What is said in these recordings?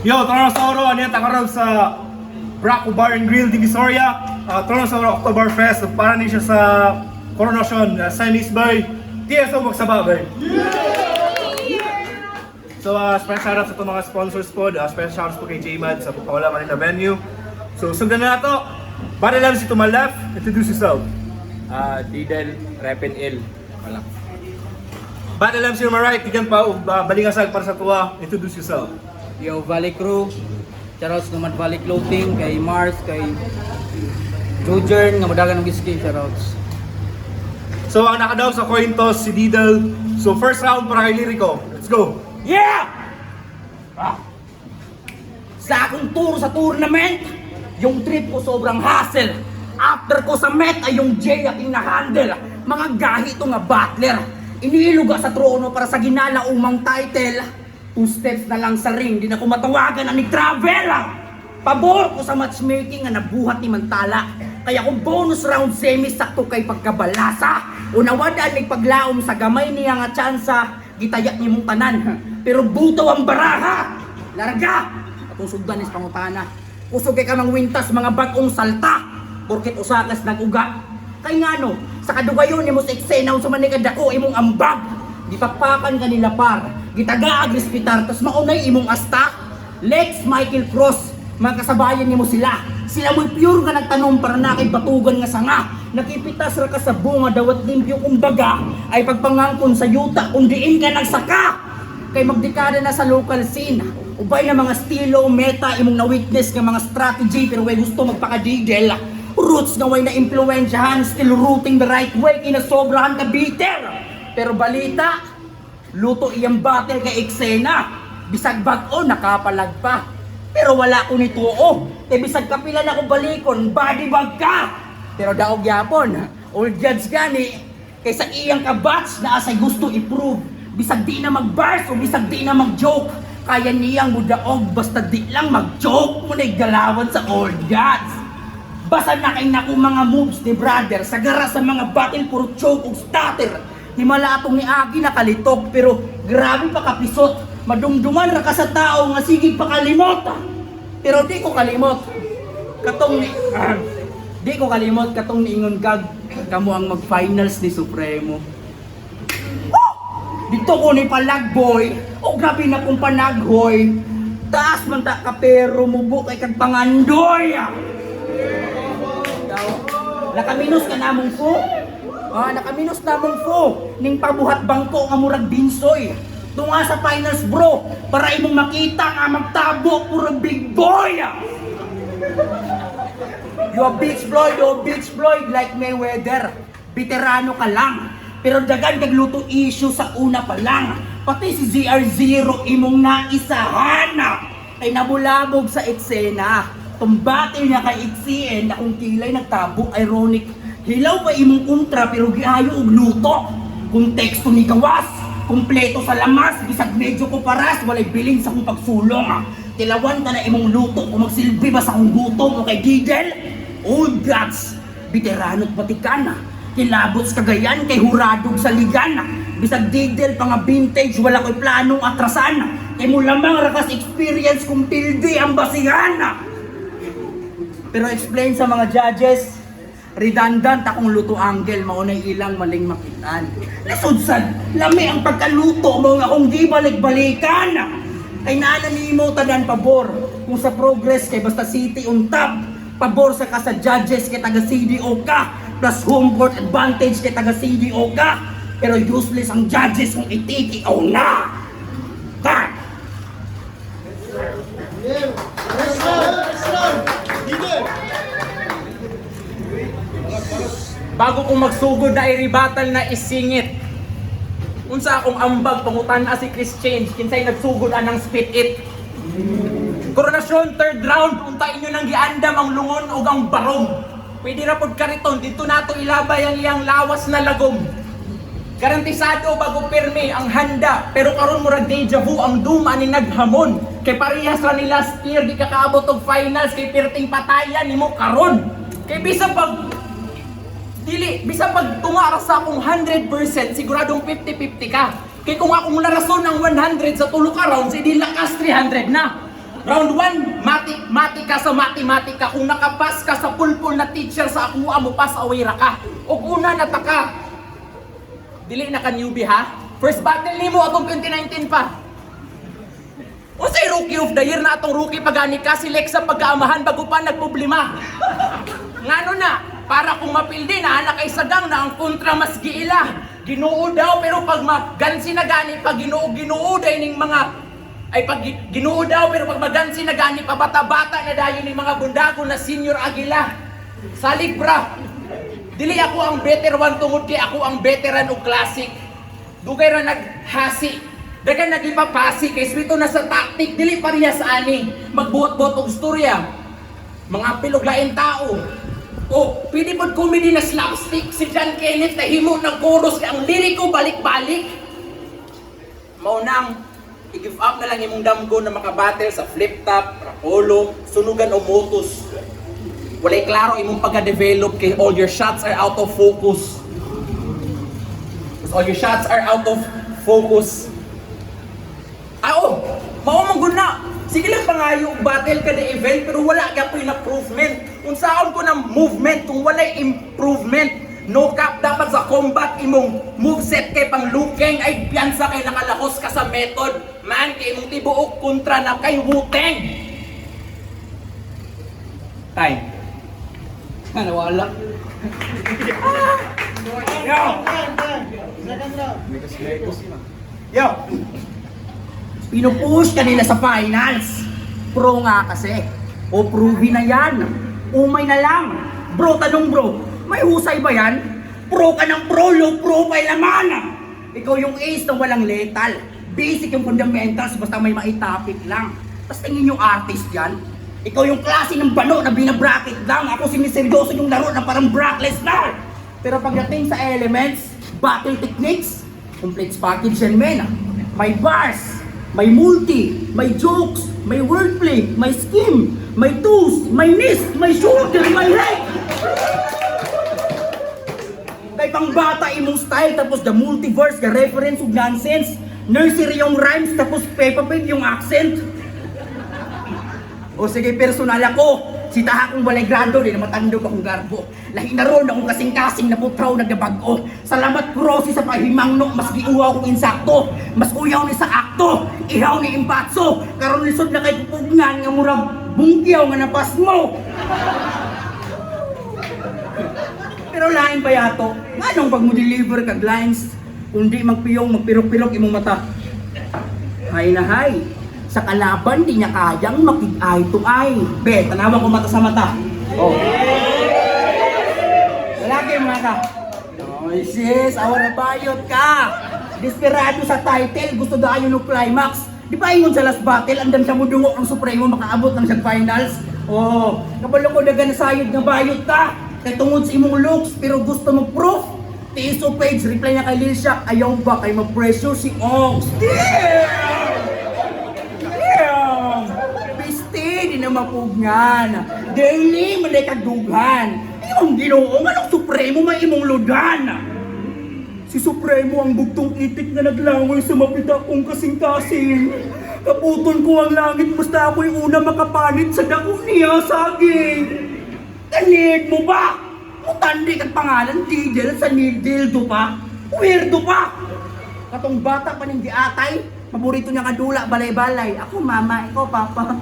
Yo, Tronosauro, ano yan, takaraw sa Braco Bar and Grill, Divisoria. Tronosauro Oktoberfest, para niya siya sa Coronation, Chinese Bay. TSO magsababay. So, special shoutouts sa itong mga sponsors po. Special shoutouts po kay J-Mad sa pagpawala Manila venue. So, sundan na ito. Para lang si to my left, introduce yourself. Didel, Repin Il. Wala. Battle MC on my right, tigyan pa, balingasag para sa tuwa, introduce yourself. Yo, Valley Crew. Shoutouts naman Valley Clothing, kay Mars, kay Jujern, nga madagan ng whisky, shoutouts. So, ang nakadaw sa coin toss, si Didel. So, first round para kay Lyrico. Let's go! Yeah! Sa akong tour sa tournament, yung trip ko sobrang hassle. After ko sa Met ay yung J aking na-handle. Mga gahi ito nga battler. Iniiluga sa trono para sa ginalaumang title. 2 steps na lang sa ring, di na ko matawagan ang nag-travel. Pabor ko sa matchmaking nga nabuhat ni Mantala. Kaya kung bonus round semi sakto kay pagkabalasa. Unawada ni paglaom sa gamay niya nga tsansa, gitayak ni mong tanan. Pero buto ang baraha. Larga! Atong sugdan is pangutana. Kusog kay kamang wintas mga bagong salta. Porket usakas nag-uga. Kay ngano, sa kadugayon ni mo sa eksena sa manikadako imong ambag. Gipakpakan kanila par. Gitagaag respitar, tas maunay imong asta. Lex Michael Cross, mga kasabayan nimo sila. Sila mo'y pure nga nagtanong para na kay batugan nga sanga. Nakipitas ra ka sa bunga dawat limpyo kumbaga ay pagpangangkon sa yuta kung diin ka nagsaka. Kay magdekada na sa local scene. Ubay na mga estilo, meta, imong na-witness nga mga strategy pero way gusto magpaka-digel. Roots nga way na-impluensyahan, still rooting the right way, kinasobrahan ka bitter. Pero balita, luto iyang battle kay eksena. Bisag bag-o, nakapalag pa. Pero wala ko nito o. Bisag kapila na ko balikon, body bag ka. Pero daog yapon, old judge gani, kaysa iyang kabatch na asay gusto i-prove. Bisag di na mag-bars o bisag di na mag-joke. Kaya niyang mudaog basta di lang mag-joke mo na igalawan sa old gods. Basta na kay naku mga moves ni brother, sagara sa mga battle puro choke o stutter. Himala atong ni Agi nakalitok pero grabe pa kapisot. Madumduman ra ka sa tao nga sigig pa kalimot. Pero di ko kalimot. Di ko kalimot katong niingon kag kamo ang mag-finals ni Supremo. Dito ko ni palagboy, o grabe na kong panaghoy. Taas man ta ka pero mubo kay kag pangandoy. Nakaminos ka namong po. Nakaminos namong po. Ning pabuhat bangko nga murag binsoy. Tunga sa finals bro, para imong makita nga magtabo murag big boy. You a bitch Floyd like Mayweather. Veterano ka lang. Pero dagan kag luto issue sa una pa lang. Pati si ZR0 imong naisahan. Kay nabulabog sa eksena. Tumbate niya kay XCN na kung kilay nagtabo, ironic. Hilaw pa imong kontra pero giayo og luto. Kung teksto ni gawas, kumpleto sa lamas, bisag medyo ko paras, walay bilin sa kong pagsulong. Tilawan ka na imong luto kung magsilbi ba sa kong gutom o kay Didel? Old gods, veterano't Vaticana. Kilabots kagayan kay huradog sa ligan. Bisag Didel pa nga vintage, wala ko'y planong atrasan. Kay mo lamang rakas experience kung pildi ang basihan. Pero explain sa mga judges, redundant akong luto angle, maunay ilang maling makitaan. Lisod sad, lami ang pagkaluto mo nga kung di balik-balikan. Ay naananimo tanan pabor, kung sa progress kay basta city on top. Pabor sa ka sa judges kay taga CDO ka, plus home court advantage kay taga CDO ka. Pero useless ang judges kung ititiaw na. Cut! Bago kong magsugod na i-rebuttal na isingit. Unsa akong ambag pangutan si Chris Change kinsay nagsugod anang spit it. Koronasyon third round unta inyo nang giandam ang lungon ug ang barong. Pwede ra pod kariton dito nato ilabay ang iyang lawas na lagom. Garantisado bago pirmi ang handa pero karon murag deja vu ang duma ni naghamon. Kay parehas ra ni last year di kakaabot og finals kay perting patayan nimo karon. Kay bisa pag tunga sa akong 100% siguradong 50-50 ka. Kay kung akong narason ang 100 sa tulo ka rounds, hindi lakas 300 na. Round 1, mati ka sa matematika. Kung nakapas ka sa pulpul na teacher sa ako, mo pass away ra ka. O una nataka. Dili na ka newbie ha? First battle nimo atong 2019 pa. O say rookie of the year na atong rookie pagani ka select sa pagkaamahan bago pa nagproblema. Ngano na, para kung mapildi na anak kay sagang na ang kontra mas giila. Ginoo daw pero pag magansi na gani pag ginoo day ning mga ay pag ginoo daw pero pag magansi na gani pa bata-bata na dayon ning mga bundago na senior Aguila. Salig bra. Dili ako ang veteran tungod kay ako ang veteran og classic. Dugay ra naghasi. Dagan nagipapasi kay spito na sa tactic dili pareha sa ani. Magbuot-buot og storya. Mga pilog lain tao. O pwede pod comedy na slapstick si John Kenneth na himo ng chorus kay ang liriko balik-balik. Mao nang i-give up na lang imong damgo na makabattle sa flip top, rapolo, sunugan o motos. Walay klaro imong pagka-develop kay all your shots are out of focus. All your shots are out of focus. Mao man gud na. Sige lang pangayo battle ka na event pero wala ka po yung improvement. Kung saan ko ng movement, kung walay improvement. No cap dapat sa combat imong moveset kay pang lukeng ay piyansa kay nakalahos ka sa method. Man kay imong tibuok kontra na kay Wu-Tang. Time. Wala. Yo! Pinupush ka nila sa finals. Pro nga kasi. O provi na yan. Umay na lang. Bro, tanong bro, may husay ba yan? Pro ka ng pro, low profile naman. Ikaw yung ace na walang lethal. Basic yung fundamentals, basta may maitapik lang. Tapos tingin yung artist yan. Ikaw yung klase ng bano na binabracket lang. Ako siniseryoso yung laro na parang Brock Lesnar. Pero pagdating sa elements, battle techniques, complete package yan men. May bars, may multi, may jokes, may wordplay, may scheme, may tools, may miss, may shoulder, may leg. Kay pang bata imong style tapos the multiverse, the reference ug nonsense. Nursery yung rhymes tapos Peppa Pig yung accent. O sige, personal ako. Si taha kong balay grado, di na matandog akong garbo. Lahi na ron akong kasing-kasing na putraw nagdabag-o. Salamat prosi sa pahimangno, mas giuwa akong insakto. Mas uyaw ni sa akto, ihaw ni impatso. Karon lisod na kay pupungan nga murag bungkyaw nga napas mo. Pero lain ba yato? Anong pag mo deliver kag lines? Kundi magpiyong, magpirok-pirok imong mata. Hay na hay. Sa kalaban, di niya kayang makig-eye to eye. Be, tanawan ko mata sa mata. Oh. Lalaki yung mata. Oh, sis, awa na bayot ka. Desperado sa title, gusto dayo ng climax. Di ba yun sa last battle, andam sa mudungok ang Supremo makaabot ng sa finals? Oh, kabalo ko daga na sayod nga bayot ka. Kay tungod sa imong looks, pero gusto mo proof. Tiis o page, reply na kay Lil Shaq, ayaw ba kay mag-pressure si Ox? Piste, di na mapugnan. Daily, malay kagdugan. Yung Ginoo, anong Supremo may imong ludan? Si Supremo ang bugtong itik na naglangoy sa mapita kong kasing-kasing. Kaputon ko ang langit, basta ako'y una makapanit sa dako niya saging. Kanid mo ba? Mutandi kang pangalan, Tidel, sa Nildildo pa? Weirdo pa! Katong bata pa ning giatay, paborito niya kadula, balay-balay. Ako mama, ikaw papa.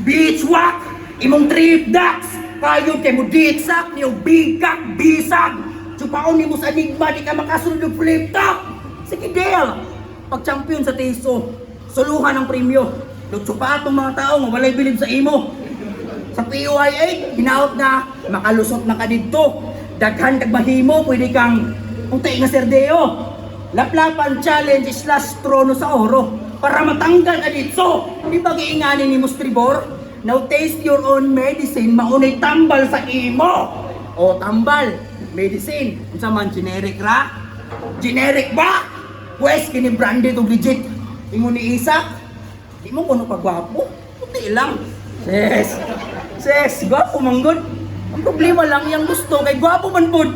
Beach walk! Imong trip ducks! Kayo kay mo ditsak, niyo bigak, bisag! Chupaon ni mo sa enigma, di ka makasunod ng flip top! Sige Del! Pag-champion sa teso, suluhan ang premyo. Lutsupa atong mga tao, walay bilib sa imo. Sa POIA, hinaot na makalusot na ka dito. Daghan kag mahimo, pwede kang puti nga serdeo. Laplapan challenge / trono sa oro para matanggal ka dito. Di ba giinganin ni Mustribor? Now taste your own medicine, maunay tambal sa imo. O tambal, medicine. Unsa man generic ra? Generic ba? Pwes kini branded o legit. Ingon ni Isak, di mo kuno pagwapo. Puti lang. Ses, gwapo manggod. Ang problema lang yung gusto kay gwapo man pod.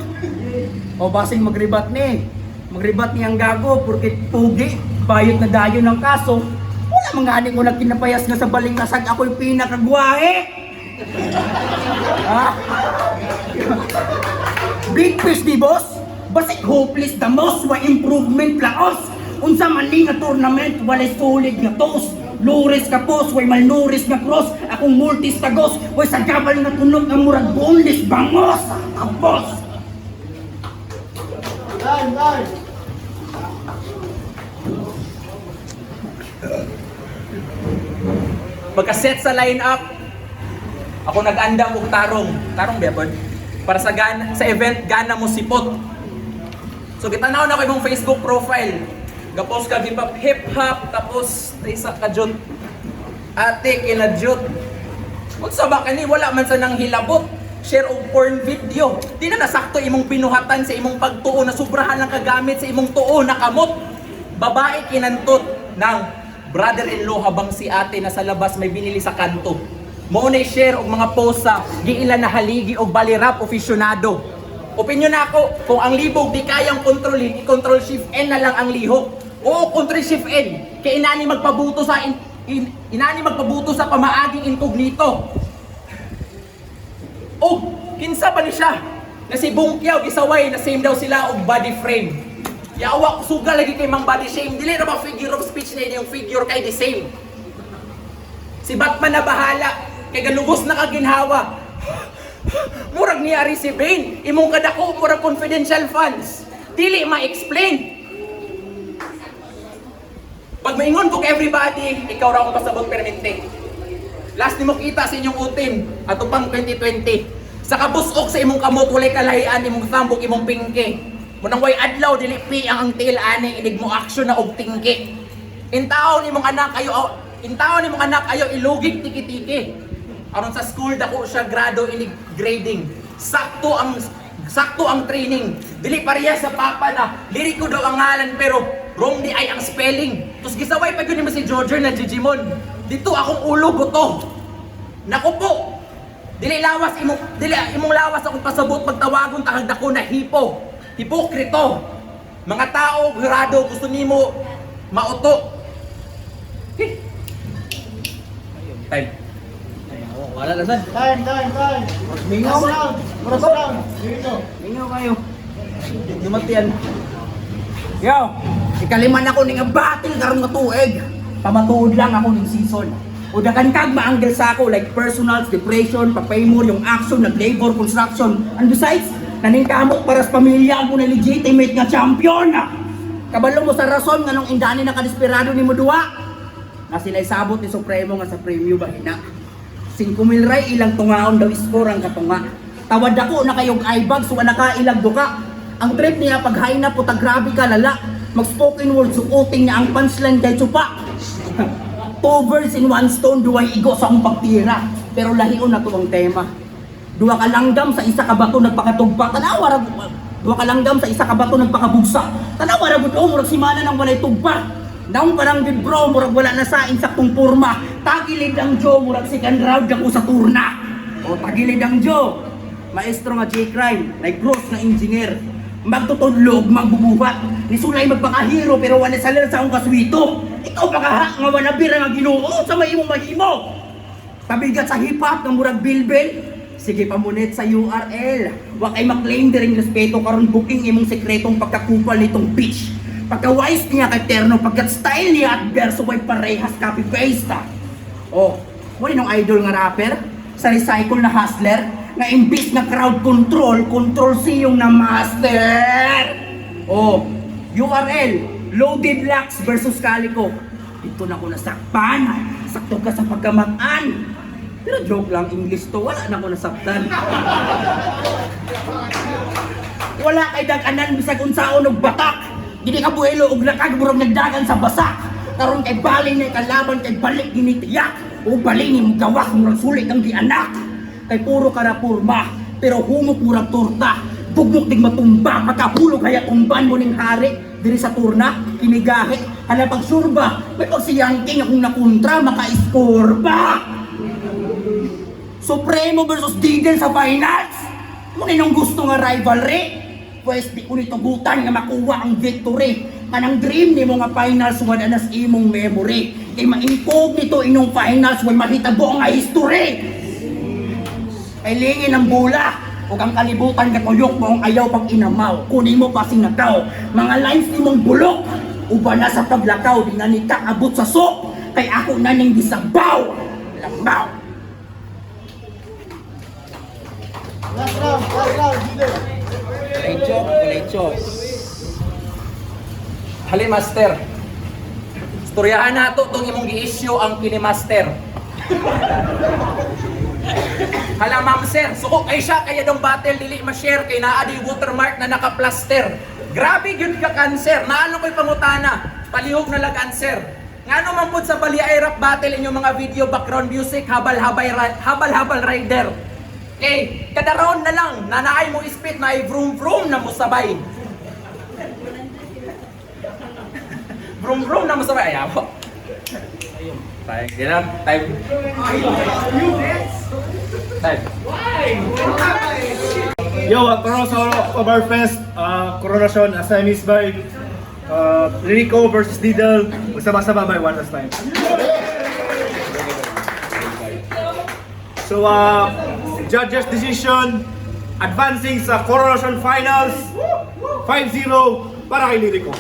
O basing magribat ni. Magribat niyang gago porque pugi, bayot na dayo ng kaso. Wala Wala mga ani ko nagkinapayas nga sa baling nasag ako'y pinakagwahe. Ha? Big fish di boss? Basik hopeless the most wa improvement laos. Unsa man ni nga tournament walay solid nga toast. Lures ka pos, way malnuris nga cross. Akong multis tagos, way sa gabal nga tunog ang murag boneless bangos. Boss. Magka-set sa line-up, ako nag-andam og tarong bebod, para sa event gana mo sipot. So gitanaw na ko imong Facebook profile, gapos ka hip-hop, tapos isa ka jud, ate kinajud. Unsa ba kani, wala man sa nang hilabot, share og porn video. Di na nasakto imong pinuhatan sa imong pagtuo na sobrahan lang kagamit sa imong tuo na kamot. Babae kinantot ng brother-in-law habang si ate nasa labas may binili sa kanto. Mao na share og mga post sa giila na haligi og balirap ofisyonado. Opinyon ako, kung ang libog di kayang kontrolin, i-control shift N na lang ang lihok. Oo, control shift N. Kaya inani magpabuto sa pamaaging incognito. Og kinsa pa ni siya? Na si Bungkyaw gisaway na same daw sila og body frame. Yawa ko suga lagi kay mang body shame. Dili na ba figure of speech na yung figure kay the same. Si Batman na bahala kay galugos na kaginhawa. Murag niyari si Bane. Imong kadako murag confidential funds. Dili ma-explain. Pag maingon ko kay everybody, ikaw ra akong pasabot permente. Last nimo kita sa inyong utim ato pang 2020. Sa kabusok sa imong kamot walay kalahian imong thambok imong pingke. Munang way adlaw dili pi ang tail ani inig mo action na og tingke. Intaon nimong anak ayo ilugig tiki-tiki. Aron sa school dako siya grado inig grading. Sakto ang training. Dili pareha sa papa na liriko daw ang ngalan pero wrong di ay ang spelling. Tus gisaway pa gyud nimo si George na Jijimon. Dito akong ulo buto. Naku po. Dili imong lawas akong pasabot pagtawagon tahag dako na hipo. Hipokrito. Mga tao hirado gusto nimo mauto. Time. Wala na san. Time. Mingaw. Murasalang. Dito. Mingaw kayo. Dumatian. Yo, ikaliman ako ning batil karon nga tuig. Pamatuod lang ako ning season. Udakan kag maanggel sa ako like personals, depression, papay-more, yung action, nag-labor, construction. And besides, naningkamot para sa pamilya ako na legitimate nga champion. Kabalo mo sa rason nga nung indani na kadesperado ni mo duwa. Na sila isabot ni Supremo nga sa premyo ba hina. 5,000 ray ilang tungaon daw score ang katunga. Tawad ako na kayong ibag so nakailag duka. Ang trip niya pag high na puta grabe ka lala. Mag spoken word suoting niya ang punchline kay Chupa. 2 birds in 1 stone duway igo sa akong pagtira. Pero lahion na to ang tema. Duwa ka langgam sa isa ka bato nagpakatugpa. Tanawa ra duwa ka langgam sa isa ka bato nagpakabugsa. Tanawa ra gud murag simana nang walay tugpa. Naong parang gid bro murag wala na sa insaktong porma. Tagilid ang Joe murag second round ako sa turna. O tagilid ang Joe. Maestro nga J-Crime, like Gross nga engineer. Magtutudlog, magbubuhat. Ni Sulay magpakahiro pero wala salir sa akong kaswito. Ikaw pakaha nga wanabira nga Ginoo sa may imong mahimo. Pabigat sa hip-hop nga murag bilbil. Sige pamunit sa URL. Wa kay maklaim diring respeto karon booking imong sekretong pagkakupal nitong bitch. Pagka-wise niya kay Terno, pagka-style niya at verso ay parehas copy-paste. Oh, wala nung idol nga rapper sa recycle na hustler na imbis na crowd control siyong na master. Oh, URL, Loaded Locks versus Calico. Dito na ko nasakpan. Sakto ka sa pagkamatan. Pero joke lang, English to. Wala na ko nasaktan. Wala kay dag-anan bisag unsaon og batak. Dili ka buhelo og lakag murag nagdagan sa basak. Karon kay baling na kalaban kay balik ginitiyak. O baling ni gawas murag sulit ang gianak. Kay puro karapurma, pero humok murag torta. Bugmok dig matumba, makahulog kaya tumban mo ning hari. Diri sa turna, kinigahi, hala pag surba. May pagsiyangking akong nakontra, maka-score ba? Supremo versus Digel sa finals. Kung inong gusto nga rivalry, pwes di ko nitugutan nga makuha ang victory. Kanang dream ni mo nga finals wala na sa imong memory. Kay maingkog nito inong finals way mahitabo nga history. Kailingin ang bula o ang kalibutan katuyok mo ang ayaw pag inamaw. Kunin mo pa sinagaw. Mga lines ni mong bulok. Uba na sa paglakaw, di na ni abot sa sok. Kay ako na ning bisabaw. Lambaw. Last round, dito. Kulay-chok. Hali, Master. Istoryahan na ito itong imong gi-issue ang kini-Master. Hala, Ma'am Sir, suko kay siya kaya dong battle dili ma-share kay naa di watermark na naka-plaster. Grabe gyud ka cancer. Naano ko'y pangutana? Palihog na lang cancer. Ngano man pud sa Bali ay rap battle inyong mga video background music habal-habal rider. Eh, kada round na lang, nanaay mo ispit na ay vroom-vroom na mo sabay. Vroom-vroom na mo sabay. Ayaw. Time, ganun. Time. Yo, karon sa Oktoberfest, Coronation, Assamese by Rico versus Didal. Magsama-sama by one last time. So, judges decision, advancing sa Coronation Finals, 5-0 para kay Lirico.